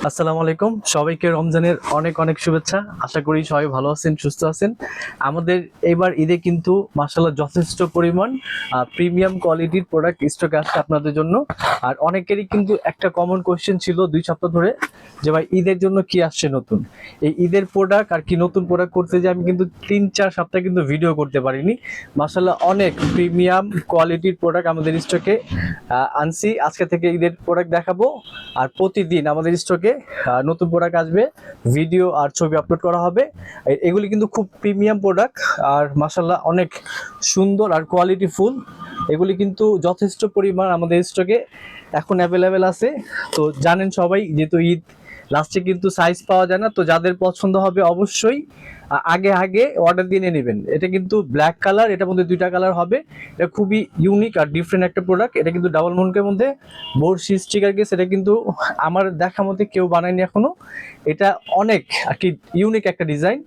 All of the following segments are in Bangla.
আসসালামু আলাইকুম, সবাইকে রমজানের অনেক অনেক শুভেচ্ছা। আশা করি সবাই ভালো আছেন, সুস্থ আছেন। আমাদের এবার ঈদে কিন্তু মাশাআল্লাহ যথেষ্ট পরিমাণ প্রিমিয়াম কোয়ালিটির প্রোডাক্ট স্টকে আসছে আপনাদের জন্য। আর অনেকেরই কিন্তু একটা কমন কোশ্চেন ছিল 2 সপ্তাহ ধরে, যে ভাই ঈদের জন্য কি আসছে নতুন। এই ঈদের প্রোডাক্ট আর কি নতুন প্রোডাক্ট করতে যে আমি কিন্তু 3-4 সপ্তাহ কিন্তু ভিডিও করতে পারিনি। মাশাআল্লাহ অনেক প্রিমিয়াম কোয়ালিটির প্রোডাক্ট আমাদের স্টকে আনছি। আজকে থেকে ঈদের প্রোডাক্ট দেখাবো, আর প্রতিদিন আমাদের স্টকে নতুন প্রোডাক্ট আসবে, ভিডিও আর ছবি আপলোড করা হবে। এগুলি কিন্তু খুব প্রিমিয়াম প্রোডাক্ট, আর মাশাআল্লাহ অনেক সুন্দর আর কোয়ালিটি ফুল। এগুলি কিন্তু যথেষ্ট পরিমাণ আমাদের স্টকে এখন অ্যাভেলেবেল আছে। তো জানেন সবাই, যেহেতু ঈদ লাস্টে কিন্তু সাইজ পাওয়া যায় না, তো যাদের পছন্দ হবে অবশ্যই আগে আগে অর্ডার দিয়ে নেবেন। এটা কিন্তু ব্ল্যাক কালার, এটার মধ্যে 2টা কালার হবে। এটা খুবই ইউনিক আর ডিফারেন্ট একটা প্রোডাক্ট। এটা কিন্তু ডাবল মুনকের মধ্যে বড়শি স্টিকার কেস। এটা কিন্তু আমার দেখা মতে কেউ বানায়নি এখনো। এটা অনেক আর কি ইউনিক একটা ডিজাইন।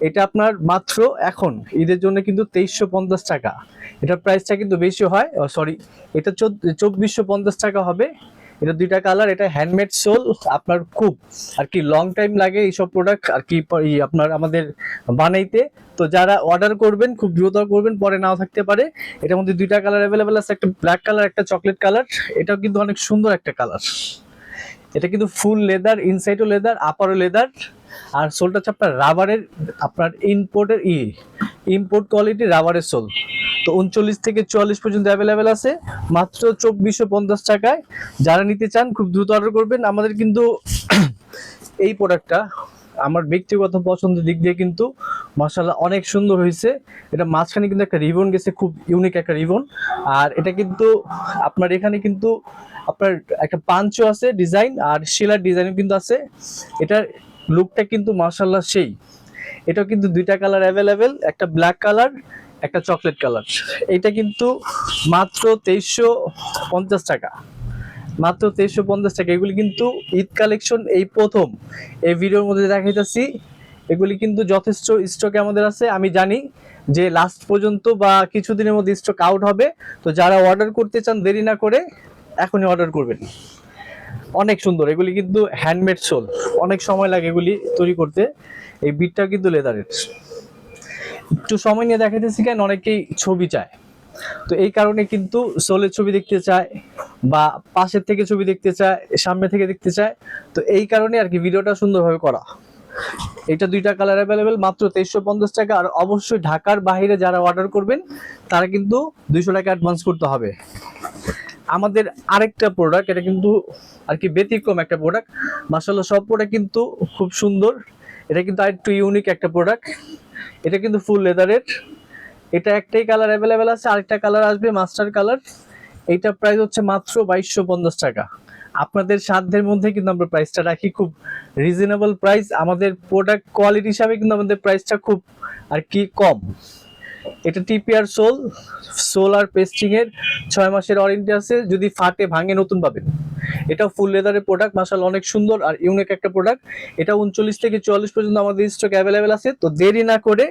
এটা আপনার মাত্র এখন ঈদের জন্য কিন্তু 2350 টাকা। এটার প্রাইসটা কিন্তু বেশি হয়, সরি, এটা 2450 টাকা হবে। এটা 2টা কালার, এটা হ্যান্ডমেড সোল। আপনার খুব আর কি লং টাইম লাগে এইসব প্রোডাক্ট আর কি আপনার আমাদের বানাইতে। তো যারা অর্ডার করবেন খুব দ্রুত করবেন, পরে নাও থাকতে পারে। এটার মধ্যে 2টা কালার অ্যাভেলেবেল আছে, একটা ব্ল্যাক কালার, একটা চকলেট কালার। এটাও কিন্তু অনেক সুন্দর একটা কালার। এটা কিন্তু ফুল লেদার, ইনসাইডও লেদার, আপারও লেদার। আর সোলটা হচ্ছে আপনার রাবারের, আপনার ইম্পোর্ট কোয়ালিটি রাবারের সোল। তো 39 থেকে 44 পর্যন্ত অ্যাভেলেবেল আছে, মাত্র 2450 টাকায়। যারা নিতে চান খুব দ্রুত অর্ডার করবেন। আমাদের কিন্তু এই প্রোডাক্টটা আমার ব্যক্তিগত পছন্দের দিক দিয়ে কিন্তু মাশাআল্লাহ অনেক সুন্দর হয়েছে। এটা মাঝখানে কিন্তু একটা রিবন গেছে, খুব ইউনিক একটা রিবন। আর এটা কিন্তু আপনার এখানে কিন্তু আপনার একটা পাঞ্চও আছে ডিজাইন, আর শিলার ডিজাইনও কিন্তু আছে। এটার লুকটা কিন্তু মাশাআল্লাহ সেই। এটাও কিন্তু 2টা কালার অ্যাভেলেবেল, একটা ব্ল্যাক কালার, একটা চকলেট কালার। এটা কিন্তু মাত্র 2350 টাকা, মাত্র 2350 টাকা। এগুলি কিন্তু ঈদ কালেকশন এই প্রথম এই ভিডিওর মধ্যে দেখাইতেছি। এগুলি কিন্তু যথেষ্ট স্টকে আমাদের আছে। আমি জানি যে লাস্ট পর্যন্ত বা কিছুদিনের মধ্যে স্টক আউট হবে। তো যারা অর্ডার করতে চান দেরি না করে এখনই অর্ডার করবেন। অনেক সুন্দর। এগুলি কিন্তু হ্যান্ডমেড সোল, অনেক সময় লাগে এগুলি তৈরি করতে। এই বিটটা কিন্তু লেদারের। একটু সময় নিয়ে দেখাইতেছি কেন, অনেকেই ছবি চায়। তো এই কারণে কিন্তু সোলের ছবি দেখতে চায়, বা পাশের থেকে ছবি দেখতে চায়, সামনে থেকে দেখতে চায়। তো এই কারণে আর কি ভিডিওটা সুন্দরভাবে করা। এটা 2টা কালার অ্যাভেলেবেল, মাত্র 2350 টাকা। আর অবশ্যই ঢাকার বাইরে যারা অর্ডার করবেন তারা কিন্তু 200 টাকা অ্যাডভান্স করতে হবে। আমাদের আরেকটা প্রোডাক্ট, এটা কিন্তু আর কি ব্যতিক্রম একটা প্রোডাক্ট। মাশাআল্লাহ সব প্রোডাক্ট কিন্তু খুব সুন্দর। এটা কিন্তু আরেকটু ইউনিক একটা প্রোডাক্ট। এটা কিন্তু ফুল লেদারের। এটা একটাই কালার অ্যাভেলেবেল আছে, আরেকটা কালার আসবে মাস্টার কালার। এইটা প্রাইস হচ্ছে মাত্র 2250 টাকা। আপনাদের সাধ্যের মধ্যে কিন্তু আমরা প্রাইসটা রাখি, খুব রিজনেবল প্রাইস। আমাদের প্রোডাক্ট কোয়ালিটি হিসাবে কিন্তু আমাদের প্রাইসটা খুব আর কি কম। এটা টিপিআর সোল, সোলার পেস্টিং এর 6 মাসের ওয়ারেন্টি আছে, যদি ফাটে ভাঙে নতুন পাবেন। এটা ফুল লেদারের প্রোডাক্ট, মাশাআল্লাহ অনেক সুন্দর আর ইউনিক একটা প্রোডাক্ট। এটা 39 থেকে 44 পর্যন্ত আমাদের স্টক অ্যাভেলেবেল আছে। তো দেরি না করে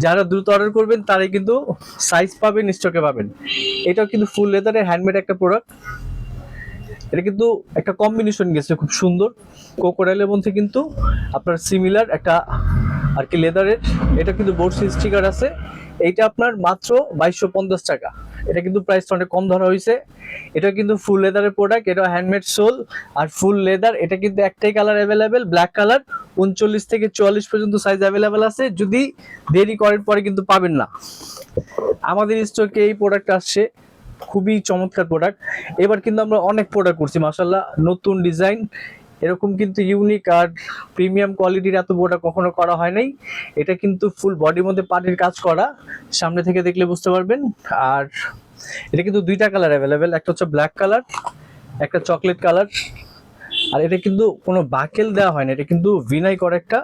যারা দ্রুত অর্ডার করবেন তারাই কিন্তু সাইজ পাবেন, স্টকে পাবেন। এটাও কিন্তু ফুল লেদারের হ্যান্ডমেড একটা প্রোডাক্ট। এটা কিন্তু একটা কম্বিনেশন গেছে খুব সুন্দর, কোকোডাইলের মধ্যে কিন্তু আপনার সিমিলার একটা আর কি লেদারের। এটা কিন্তু বড়শি স্টিকার আছে। এইটা আপনার মাত্র 2250 টাকা। এটা কিন্তু প্রাইসটা অনেক কম ধরা হয়েছে। এটা কিন্তু ফুল লেদারের প্রোডাক্ট, এটা হ্যান্ডমেড সোল আর ফুল লেদার। এটা কিন্তু একটাই কালার অ্যাভেলেবেল, ব্ল্যাক কালার। 39 থেকে 44 পর্যন্ত সাইজ অ্যাভেলেবেল আছে, যদি দেরি করেন পরে কিন্তু পাবেন না। আমাদের স্টকে এই প্রোডাক্ট আসছে, খুবই চমৎকার প্রোডাক্ট। এবার কিন্তু আমরা অনেক প্রোডাক্ট করছি মাশাআল্লাহ, নতুন ডিজাইন। এরকম কিন্তু ইউনিক আর প্রিমিয়াম কোয়ালিটির এত প্রোডাক্ট কখনো করা হয় নাই। এটা কিন্তু ফুল বডির মধ্যে পাটির কাজ করা, সামনে থেকে দেখলে বুঝতে পারবেন। আর এটা কিন্তু 2টা কালার অ্যাভেলেবেল, একটা হচ্ছে ব্ল্যাক কালার, একটা চকলেট কালার। আর এটা কিন্তু কোনো বাকেল দেওয়া হয় না, এটা কিন্তু ভিনাই করা একটা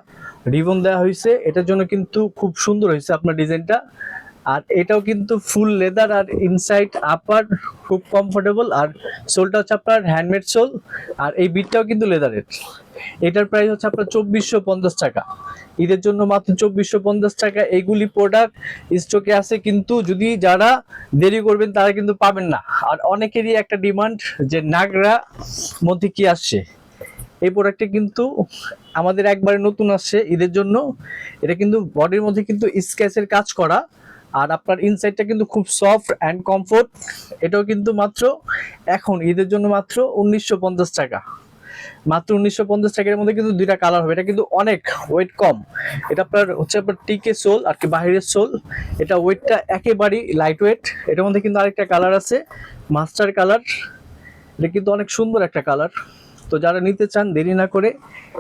রিবন দেওয়া হয়েছে। এটার জন্য কিন্তু খুব সুন্দর হয়েছে আপনার ডিজাইনটা। আর এটাও কিন্তু ফুল লেদার, আর ইনসাইড আপার খুব কমফোর্টেবল, আর সোলটা হচ্ছে আপনার হ্যান্ডমেড সোল, আর এই বিটটাও কিন্তু লেদারের। এটার প্রাইস হচ্ছে আপনার 2450 টাকা। ঈদের জন্য মাত্র 2450 টাকা। এইগুলি প্রোডাক্ট স্টকে আছে, কিন্তু যদি যারা দেরি করবেন তারা কিন্তু পাবেন না। আর অনেকেরই একটা ডিমান্ড যে নাগরা মধ্যে কি আসছে, এই প্রোডাক্টটা কিন্তু আমাদের একবারে নতুন আসছে ঈদের জন্য। এটা কিন্তু বডির মধ্যে কিন্তু স্কেচের কাজ করা, আর আপনার ইনসাইডটা কিন্তু খুব সফট অ্যান্ড কমফোর্ট। এটাও কিন্তু মাত্র এখন ঈদের জন্য মাত্র 1950 টাকা। মাত্র 1950 টাকার মধ্যে কিন্তু দুইটা কালার হবে। এটা কিন্তু অনেক ওয়েট কম। এটা আপনার হচ্ছে আপনার টিকে সোল আর কি বাহিরের সোল। এটা ওয়েটটা একেবারেই লাইট ওয়েট। এটার মধ্যে কিন্তু আরেকটা কালার আছে, মাস্টার কালার। এটা কিন্তু অনেক সুন্দর একটা কালার। তো যারা নিতে চান দেরি না করে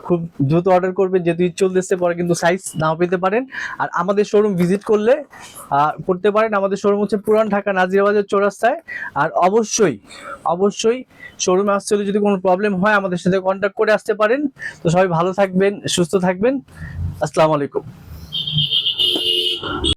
খুব দ্রুত অর্ডার করবেন, যেহেতু ঈদ চলতেছে, পরে কিন্তু সাইজ নাও পেতে পারেন। আর আমাদের শোরুম ভিজিট করলে করতে পারেন। আমাদের শোরুম হচ্ছে পুরান ঢাকা নাজিরাবাজার চৌরাস্তায়। আর অবশ্যই অবশ্যই শোরুমে আসতে হলে যদি কোনো প্রবলেম হয় আমাদের সাথে কন্ট্যাক্ট করে আসতে পারেন। তো সবাই ভালো থাকবেন, সুস্থ থাকবেন। আসসালামু আলাইকুম।